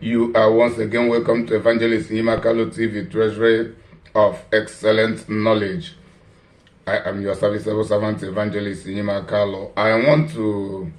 You are once again welcome to Evangelist Nyimakalo TV, Treasury of Excellent Knowledge. I am your serviceable servant, Evangelist Nyimakalo. I want to,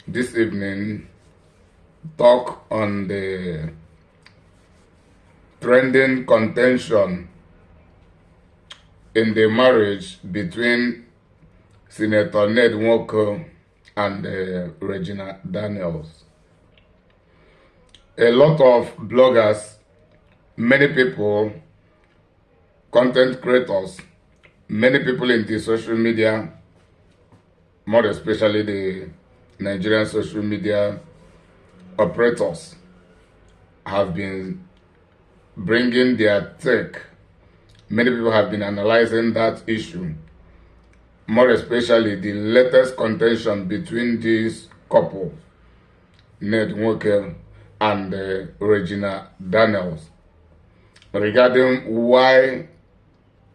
this evening, talk on the trending contention in the marriage between Senator Nwoko and Regina Daniels. A lot of bloggers, many people, content creators, many people in the social media, more especially the Nigerian social media operators, have been bringing their take. Many people have been analyzing that issue, more especially the latest contention between this couple, Nwoko and Regina Daniels, regarding why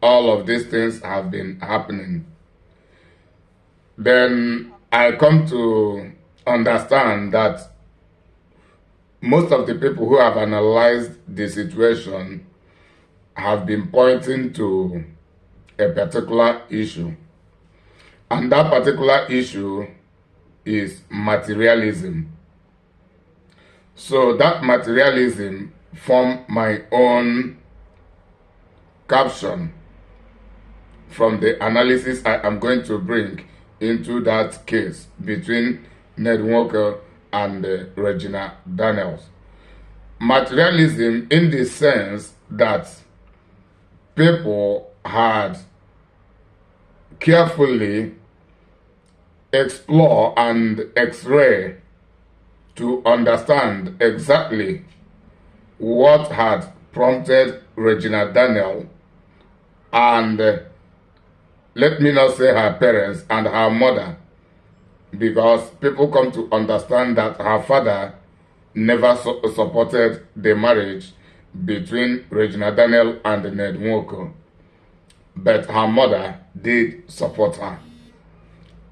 all of these things have been happening. Then I come to understand that most of the people who have analyzed the situation have been pointing to a particular issue. And that particular issue is materialism. So that materialism formed my own caption from the analysis I am going to bring into that case between Nwoko and Regina Daniels. Materialism in the sense that people had carefully explored and x-ray to understand exactly what had prompted Regina Daniel and let me not say her parents and her mother, because people come to understand that her father never supported the marriage between Regina Daniel and Nwoko, but her mother did support her.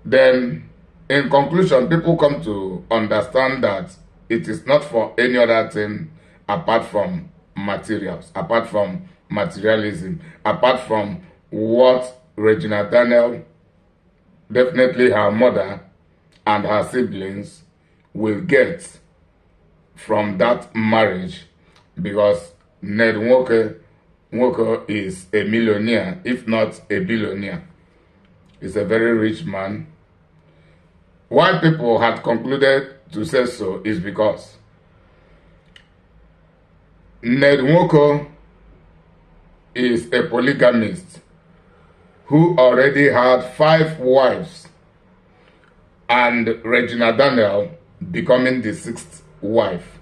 Then, in conclusion, people come to understand that it is not for any other thing apart from materials, apart from materialism, apart from what Regina Daniel, definitely her mother and her siblings, will get from that marriage, because Nwoko is a millionaire, if not a billionaire. He's a very rich man. Why people had concluded to say so is because Nwoko is a polygamist who already had 5 wives, and Regina Daniel becoming the 6th wife.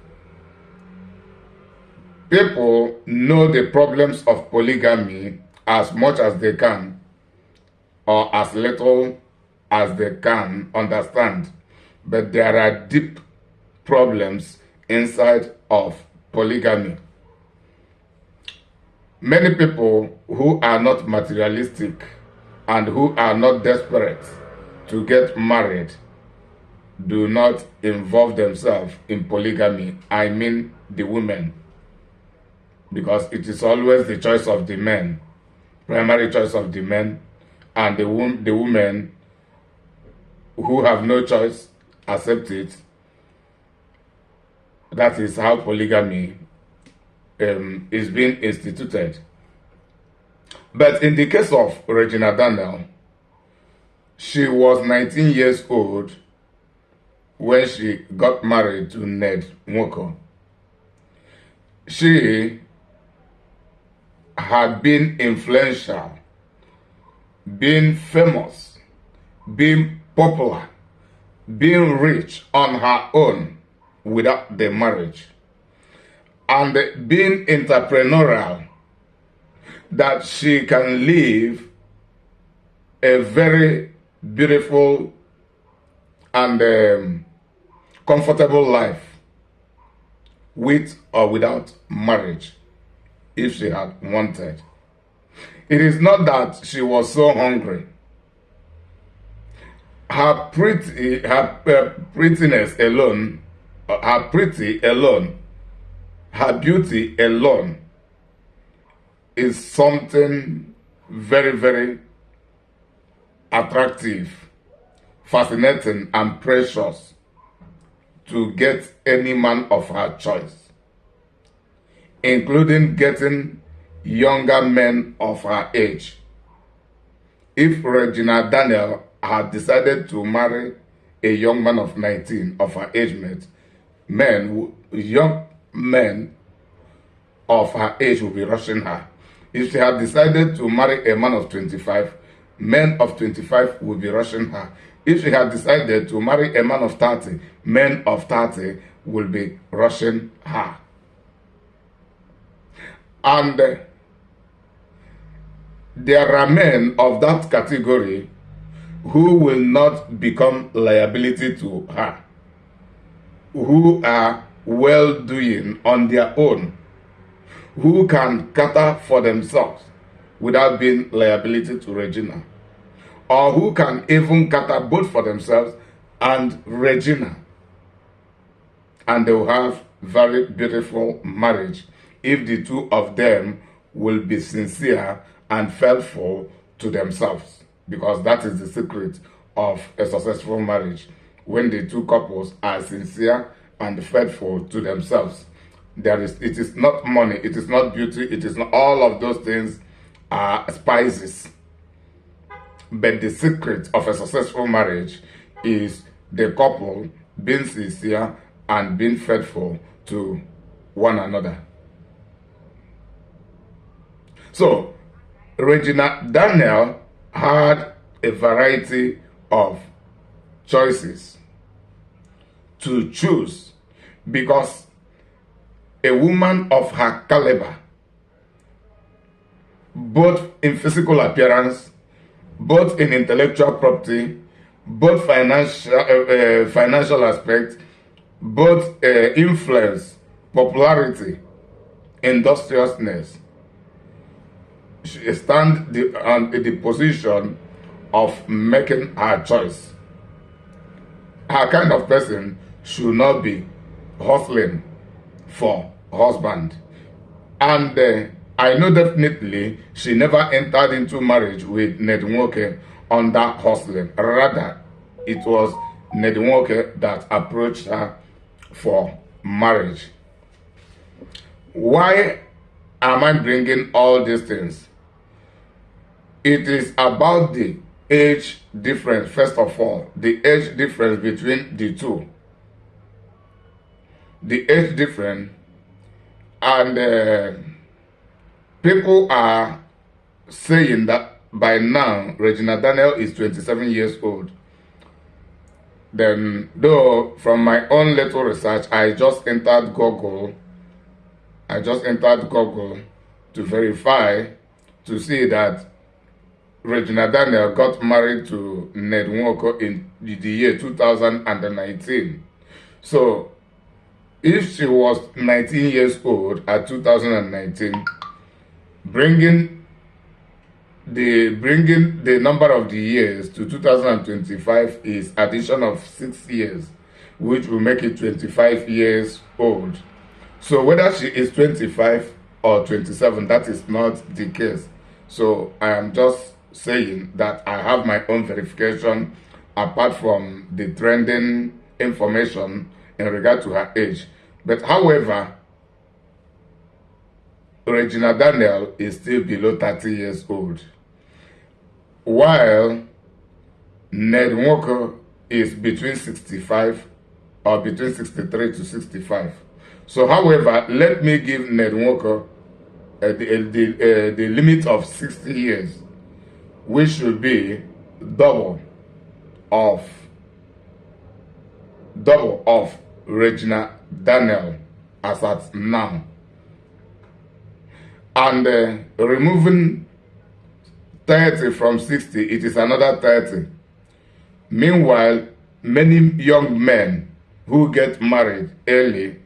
People know the problems of polygamy as much as they can, or as little as they can understand, but there are deep problems inside of polygamy. Many people who are not materialistic and who are not desperate to get married do not involve themselves in polygamy. I mean the women, because it is always the choice of the men, primary choice of the men, and the women who have no choice accept it. That is how polygamy is being instituted. But in the case of Regina Daniel, she was 19 years old when she got married to Nwoko. She had been influential, being famous, being popular, being rich on her own without the marriage, and being entrepreneurial, that she can live a very beautiful and comfortable life with or without marriage if she had wanted. It is not that she was so hungry. Her prettiness alone, her pretty alone her beauty alone is something very, very attractive, fascinating, and precious to get any man of her choice, including getting younger men of her age. If Regina Daniel had decided to marry a young man of 19 of her age mate, young men of her age will be rushing her. If she had decided to marry a man of 25, men of 25 will be rushing her. If she had decided to marry a man of 30, men of 30 will be rushing her. And there are men of that category who will not become liability to her, who are well-doing on their own, who can cater for themselves without being liability to Regina, or who can even cater both for themselves and Regina, and they will have very beautiful marriage if the two of them will be sincere and faithful to themselves, because that is the secret of a successful marriage. When the two couples are sincere and faithful to themselves, it is not money, it is not beauty, it is not all of those things are spices. But the secret of a successful marriage is the couple being sincere and being faithful to one another. So, Regina Daniel had a variety of choices to choose, because a woman of her caliber, both in physical appearance, both in intellectual property, both financial aspect, both influence, popularity, industriousness, she stand in the position of making her choice. Her kind of person should not be hustling for husband. And I know definitely she never entered into marriage with Nwoko under hustling. Rather, it was Nwoko that approached her for marriage. Why am I bringing all these things? It is about the age difference, first of all, the age difference between the two. The age difference, and people are saying that by now Regina Daniel is 27 years old. Then, though, from my own little research, I just entered Google to verify, to see that Regina Daniel got married to Nwoko in the year 2019. So, if she was 19 years old at 2019, bringing the number of the years to 2025 is addition of 6 years, which will make it 25 years old. So whether she is 25 or 27, that is not the case. So I am just saying that I have my own verification apart from the trending information in regard to her age. But however, Regina Daniel is still below 30 years old, while Nwoko is between 65 or between 63 to 65. So however, let me give Nwoko the limit of 60 years, which should be double of Regina Daniel as at now. And removing 30 from 60, it is another 30. Meanwhile, many young men who get married early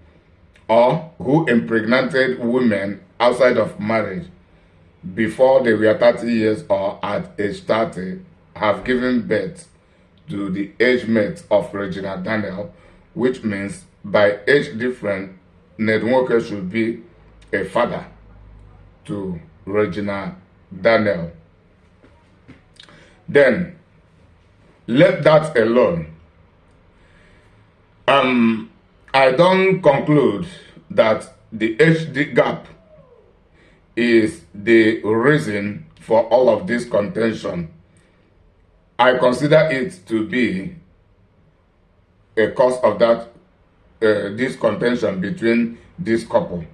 or who impregnated women outside of marriage before they were 30 years or at age 30 have given birth to the age mate of Regina Daniel, which means by age difference, Ned Nwoko should be a father to Regina Daniel. Then, let that alone. I don't conclude that the HD gap is the reason for all of this contention. I consider it to be a cause of that this contention between this couple.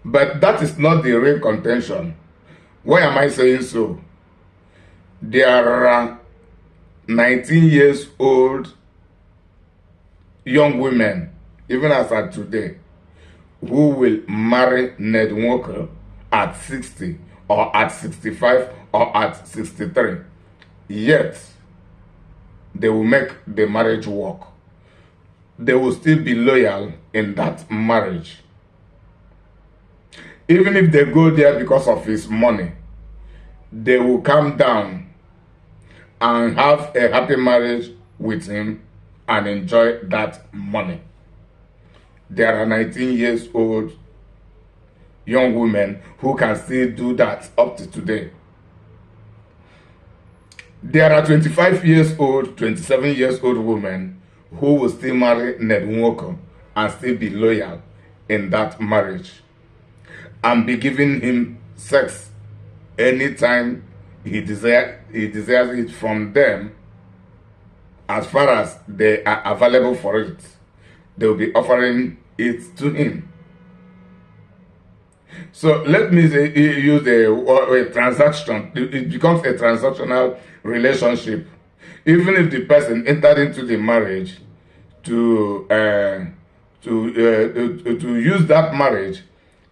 But that is not the real contention. Why am I saying so? There are 19 years old young women, even as at today, who will marry Ned Nwoko at 60 or at 65 or at 63. Yet, they will make the marriage work. They will still be loyal in that marriage. Even if they go there because of his money, they will come down and have a happy marriage with him and enjoy that money. There are 19 years old young women who can still do that up to today. There are 25 years old, 27 years old women who will still marry Ned Nwoko and still be loyal in that marriage and be giving him sex anytime he desires it from them. As far as they are available for it, they will be offering it to him. So let me use a transaction. It becomes a transactional relationship. Even if the person entered into the marriage to use that marriage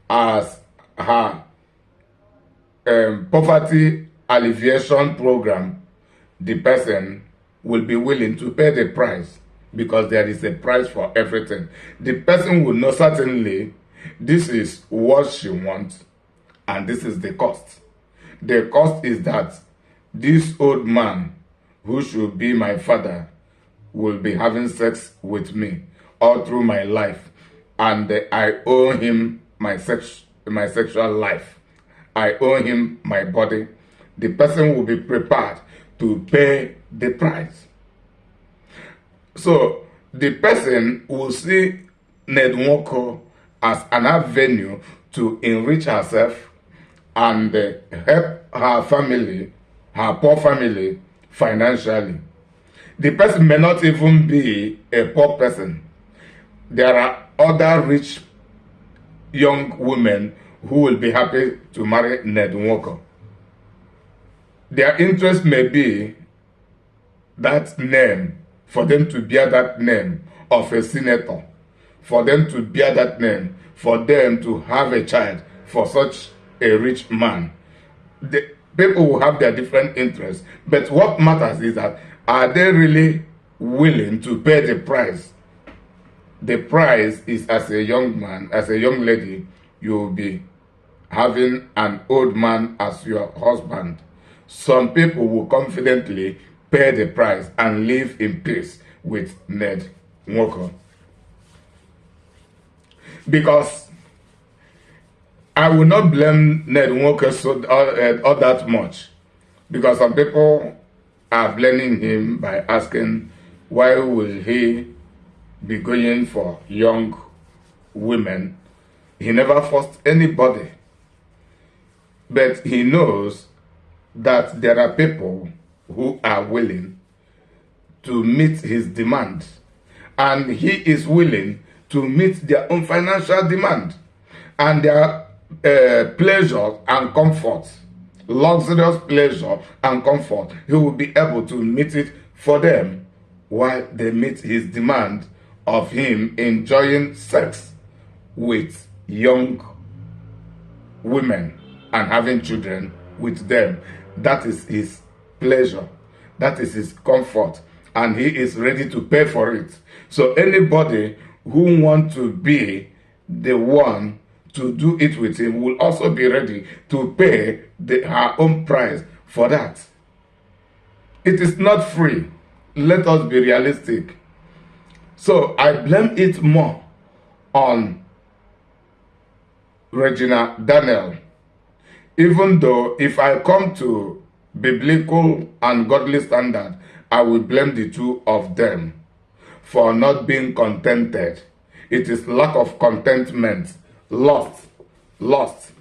as her poverty alleviation program, the person will be willing to pay the price, because there is a price for everything. The person will know certainly this is what she wants and this is the cost. The cost is that this old man who should be my father will be having sex with me all through my life, and I owe him my sexual life. I owe him my body. The person will be prepared to pay the price. So the person will see Ned Nwoko as an avenue to enrich herself and help her family, her poor family, financially. The person may not even be a poor person. There are other rich young women who will be happy to marry Ned Nwoko. Their interest may be that name, for them to bear that name of a senator, for them to bear that name, for them to have a child for such a rich man. The people will have their different interests, but what matters is that, are they really willing to pay the price? The price is, as a young man, as a young lady, you will be having an old man as your husband. Some people will confidently pay the price and live in peace with Ned Nwoko. Because I will not blame Ned Nwoko all that much, because some people are blaming him by asking, why will he be going for young women? He never forced anybody. But he knows that there are people who are willing to meet his demand, and he is willing to meet their own financial demand and their pleasure and comfort, luxurious pleasure and comfort. He will be able to meet it for them while they meet his demand of him enjoying sex with young women and having children with them. That is his pleasure. That is his comfort. And he is ready to pay for it. So anybody who wants to be the one to do it with him will also be ready to pay her own price for that. It is not free. Let us be realistic. So I blame it more on Regina Daniel. Even though if I come to biblical and godly standard, I will blame the two of them for not being contented. It is lack of contentment, lust, lust,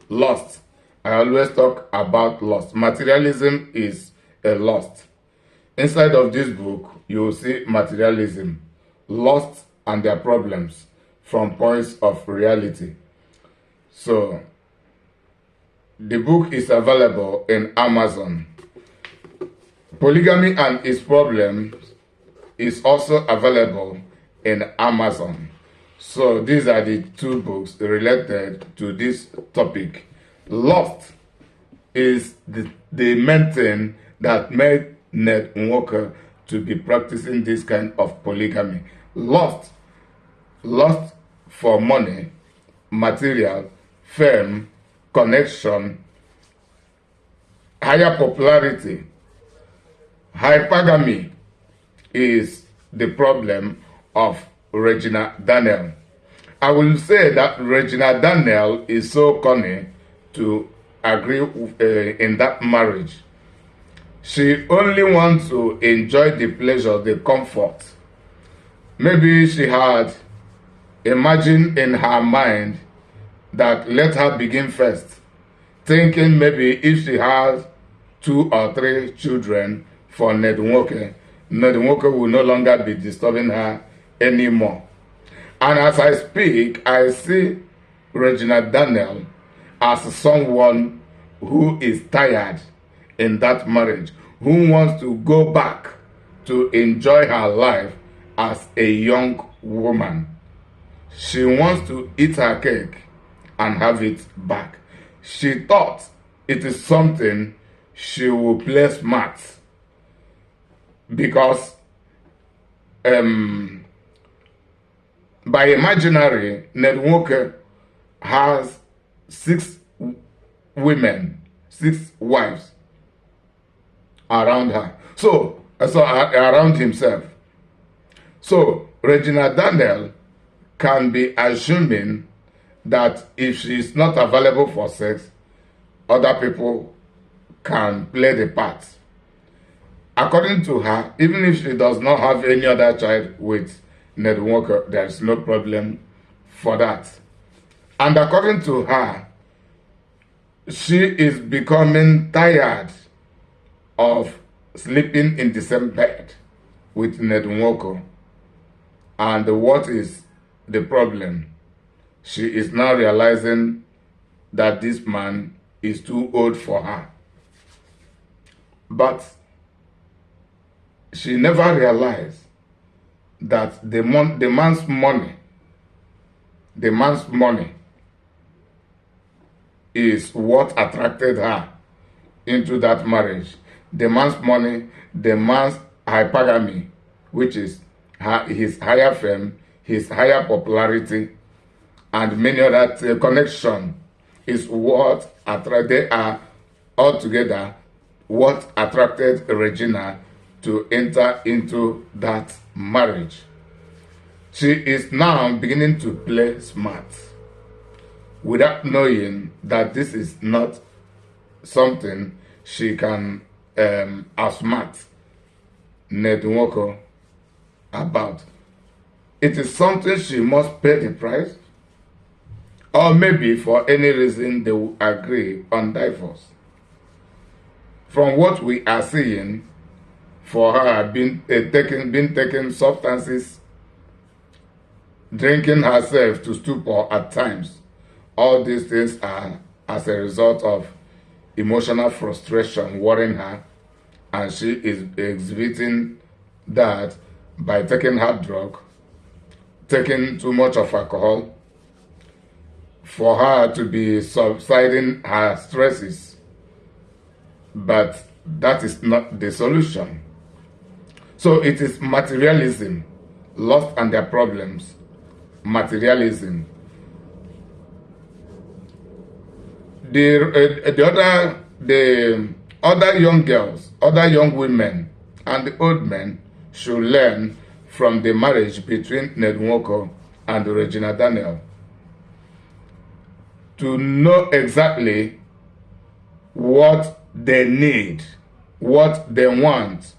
lust. I always talk about lust. Materialism is a lust. Inside of this book, you will see materialism, lust and their problems from points of reality. So, the book is available in Amazon. Polygamy and its problems is also available in Amazon. So these are the two books related to this topic. Lust is the main thing that made Nwoko to be practicing this kind of polygamy. Lust for money, material, fame, connection, higher popularity. Hypergamy is the problem of Regina Daniel. I will say that Regina Daniel is so cunning to agree in that marriage. She only wants to enjoy the pleasure, the comfort. Maybe she had imagined in her mind that let her begin first, thinking maybe if she has 2 or 3 children for Nwoko will no longer be disturbing her anymore. And as I speak, I see Regina Daniel as someone who is tired in that marriage, who wants to go back to enjoy her life as a young woman. She wants to eat her cake and have it back. She thought it is something she will play smart because by imaginary, Nwoko has 6 women, 6 wives around her. So around himself. So Regina Daniel can be assuming that if she is not available for sex, other people can play the part. According to her, even if she does not have any other child with Nwoko, there is no problem for that. And according to her, she is becoming tired of sleeping in the same bed with Nwoko. And what is the problem? She is now realizing that this man is too old for her. But she never realized that the man's money is what attracted her into that marriage. The man's money, the man's hypergamy, which is his higher fame, his higher popularity, and many other connection is what attracted. They are altogether what attracted Regina to enter into that marriage. She is now beginning to play smart without knowing that this is not something she can outsmart Nwoko about. It is something she must pay the price, or maybe for any reason they will agree on divorce. From what we are seeing, for her been taking substances, drinking herself to stupor at times, all these things are as a result of emotional frustration worrying her, and she is exhibiting that by taking hard drug, taking too much of alcohol, for her to be subsiding her stresses. But that is not the solution. So it is materialism, lust and their problems. Materialism. The other young girls, other young women, and the old men should learn from the marriage between Nwoko and Regina Daniel. to know exactly what they need, what they want.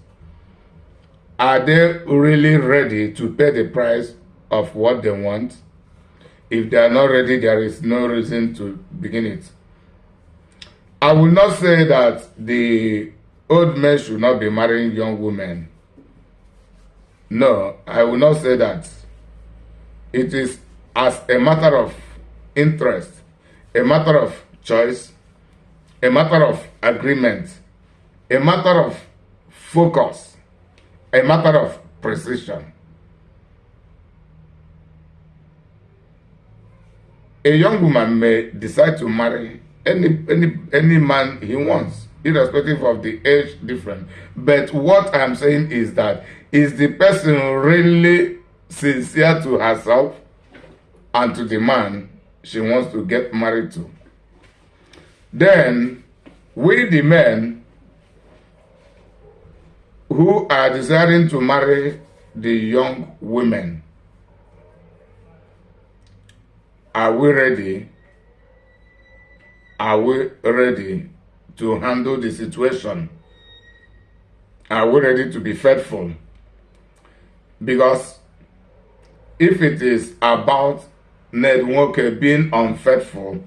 Are they really ready to pay the price of what they want? If they are not ready, there is no reason to begin it. I will not say that the old men should not be marrying young women. No, I will not say that. It is as a matter of interest, a matter of choice, a matter of agreement, a matter of focus, a matter of precision. A young woman may decide to marry any man he wants, irrespective of the age difference. But what I'm saying is that, is the person really sincere to herself and to the man she wants to get married to? Then, we the men who are desiring to marry the young women, are we ready? Are we ready to handle the situation? Are we ready to be faithful? Because if it is about Nwoko being unfaithful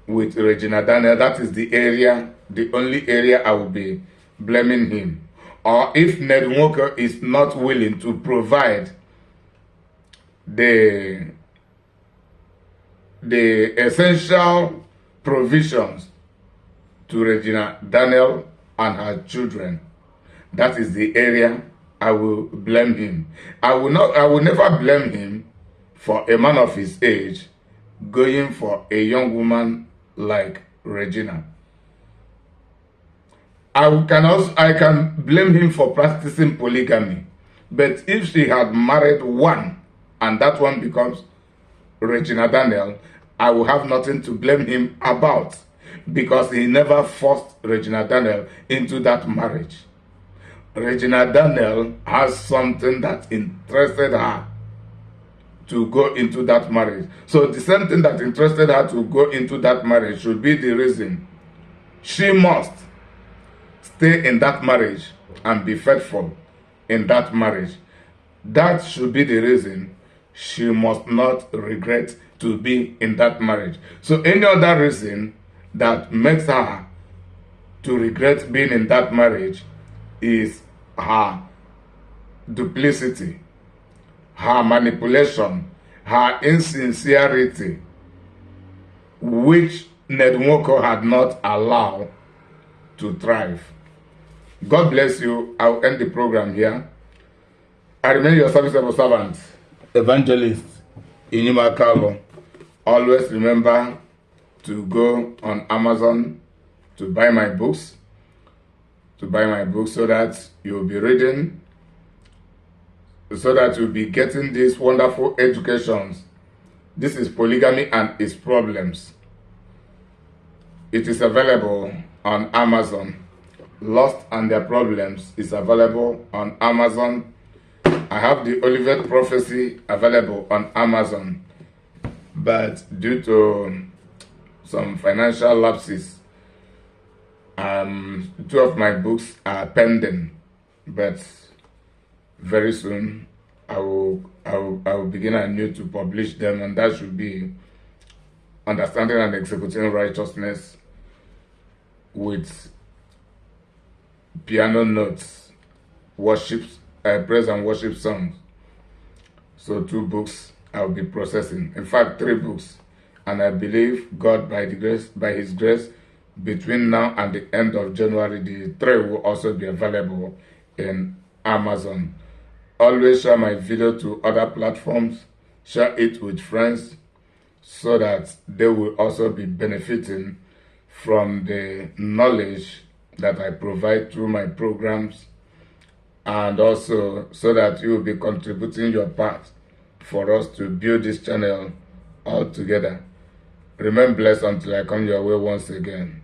with Regina Daniel, that is the only area I will be blaming him. Or if Nwoko is not willing to provide the essential provisions to Regina Daniel and her children, that is the area I will blame him. I will never blame him for a man of his age going for a young woman like Regina. I can blame him for practicing polygamy. But if she had married one and that one becomes Regina Daniel, I will have nothing to blame him about, because he never forced Regina Daniel into that marriage. Regina Daniel has something that interested her to go into that marriage. So the same thing that interested her to go into that marriage should be the reason she must stay in that marriage and be faithful in that marriage. That should be the reason she must not regret to be in that marriage. So any other reason that makes her to regret being in that marriage is her duplicity, her manipulation, her insincerity, which Nwoko had not allowed to thrive. God bless you. I'll end the program here. I remain your serviceable servant, evangelist Inima Carlo. Always remember to go on Amazon to buy my books, so that you'll be reading, so that you'll be getting these wonderful educations. This is polygamy and its problems. It is available on Amazon. Lost and Their Problems is available on Amazon. I have the Olivet Prophecy available on Amazon, but due to some financial lapses, 2 of my books are pending, but very soon I will begin anew to publish them, and that should be Understanding and Executing Righteousness with piano notes, worships, praise and worship songs. So 2 books I'll be processing. In fact, 3 books. And I believe God, by His grace, between now and the end of January, the 3 will also be available in Amazon. Always share my video to other platforms. Share it with friends so that they will also be benefiting from the knowledge that I provide through my programs, and also so that you will be contributing your part for us to build this channel all together. Remain blessed until I come your way once again.